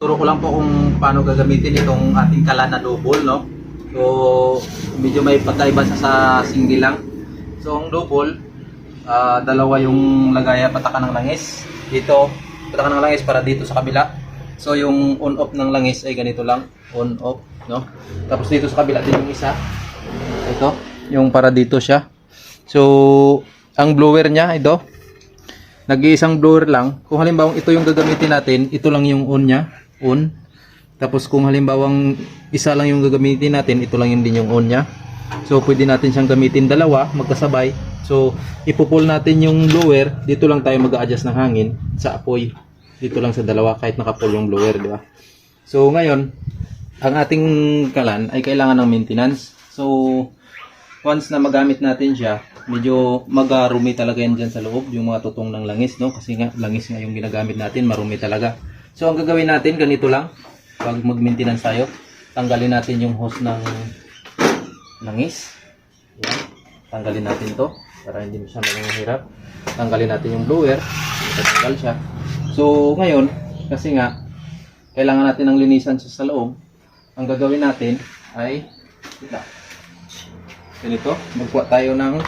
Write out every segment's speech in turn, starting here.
Turo ko lang po kung paano gagamitin itong ating kalan na double, no? So, medyo may pagkaiba sa single lang. So, ang double, dalawa yung lagaya patakan ng langis. Dito, patakan ng langis para dito sa kabila. So, yung on-off ng langis ay ganito lang. On-off, no? Tapos dito sa kabila din yung isa. Ito, yung para dito siya. So, ang blower niya, ito. Nag-iisang blower lang. Kung halimbawa ito yung gagamitin natin, ito lang yung on niya. On. Tapos kung halimbawang isa lang yung gagamitin natin, ito lang yung din yung on niya. So pwede natin siyang gamitin dalawa magkasabay. So ipo-pull natin yung blower, dito lang tayo mag-a-adjust ng hangin sa apoy. Dito lang sa dalawa kahit naka-pull yung blower, di ba? So ngayon, ang ating kalan ay kailangan ng maintenance. So once na magamit natin siya, medyo magarumi talaga yan dyan sa loob, yung mga tutong ng langis, no? Kasi nga langis nga yung ginagamit natin, marumi talaga. So ang gagawin natin, ganito lang. Pag mag-maintenance tayo, tanggalin natin yung hose ng langis. Yan. Tanggalin natin to para hindi siya mahirap. Tanggalin natin yung blower. Tanggal siya. So ngayon, kasi nga kailangan natin ng linisan sa loob. Ang gagawin natin ay ganito. Magkuha tayo ng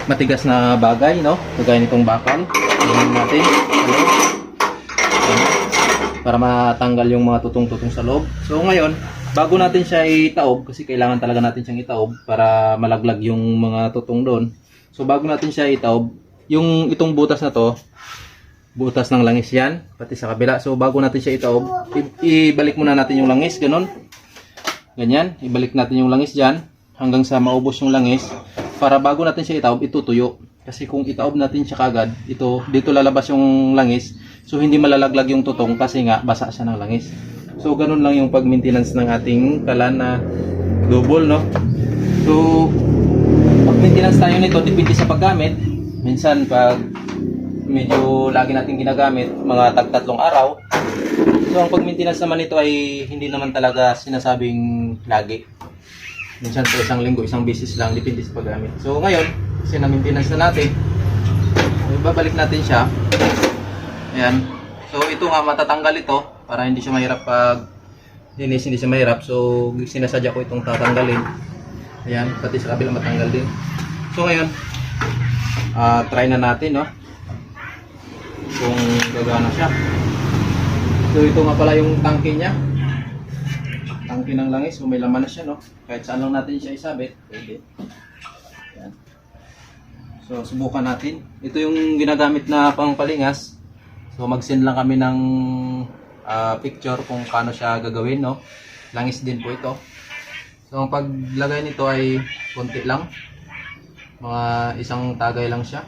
matigas na bagay, no? Kagaya nitong bakal. Tingnan natin sa loob. Para matanggal yung mga tutong-tutong sa loob. So ngayon, bago natin siya itaob, kasi kailangan talaga natin siyang itaob para malaglag yung mga tutong doon. So bago natin siya itaob, yung itong butas na to, butas ng langis yan, pati sa kabila. So bago natin siya itaob, ibalik muna natin yung langis, ganun. Ganyan, ibalik natin yung langis dyan, hanggang sa maubos yung langis. Para bago natin siya itaob, itutuyo. Kasi kung itaob natin siya kagad, dito lalabas yung langis. So hindi malalaglag yung tutong kasi nga basa siya ng langis. So ganun lang yung pag-maintenance ng ating kalan na double, no? So pag-maintenance tayo nito, depende sa paggamit. Minsan pag medyo lagi natin ginagamit, mga tag-3 araw. So ang pag-maintenance naman nito ay hindi naman talaga sinasabing lagi. Minsan po isang linggo, isang beses lang, depende sa paggamit. So ngayon, kasi na-maintenance na natin, ibabalik natin siya. Ayan. So ito nga, matatanggal ito para hindi siya mahirap pag linis, hindi siya mahirap. So sinasadya ko itong tatanggalin. Ayan, pati sa kabila matanggal din. So ngayon, try na natin, no? Kung gagana siya. So ito nga pala yung tangke niya. Tangke ng langis, so may laman na siya, no? Kahit saan lang natin siya isabit, pwede. Ayan. So subukan natin. Ito yung ginagamit na pangpalingas. So mag-send lang kami ng picture kung paano siya gagawin, no? Langis din po ito. So ang paglagay nito ay konti lang. Mga isang tagay lang siya.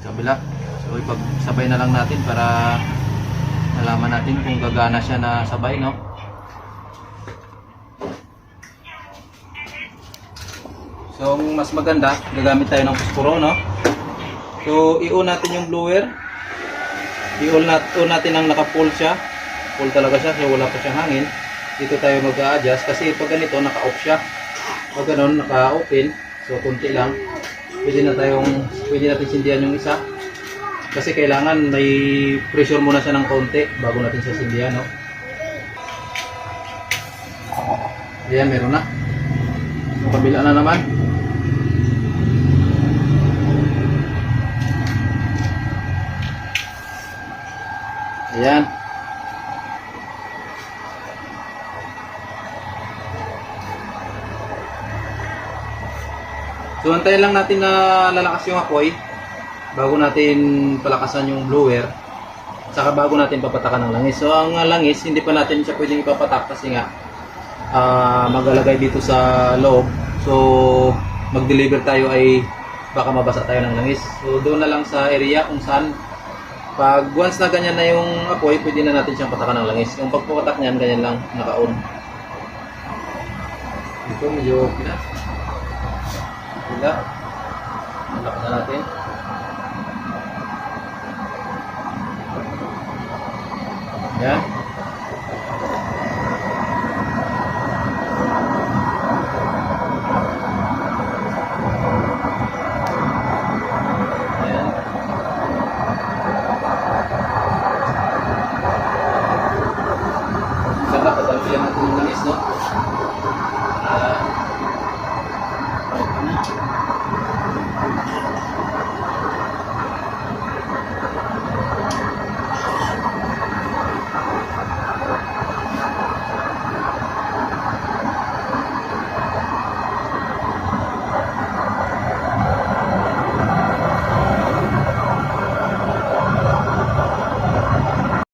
Kabila. So ipagsabay na lang natin para nalaman natin kung gagana siya na sabay, no? So mas maganda, gagamit tayo ng posporo, no? So i-on natin yung blower. I-on natin ang naka-full siya. Full talaga siya, so wala pa siyang hangin. Dito tayo mag-a-adjust kasi pag ganito naka-off siya. Pag ganoon naka-open, so konti lang. Pwede natin sindihan yung isa. Kasi kailangan may pressure muna siya ng konti bago natin siya sindihan, no? Ayan, meron na. So kabila na naman. Ayan. So antayin lang natin na lalakas yung apoy bago natin palakasan yung blower. Saka bago natin papatakan ng langis. So ang langis, hindi pa natin siya pwedeng ipapatak kasi nga maglalagay dito sa loob. So mag-deliver tayo ay baka mabasa tayo ng langis. So doon na lang sa area kung saan pag once na ganyan na yung apoy, pwede na natin siyang patakan ng langis. Yung pagpapatak niyan, ganyan lang, naka-on. Ito, medyo okay na. Wala. Malak na natin. Yan.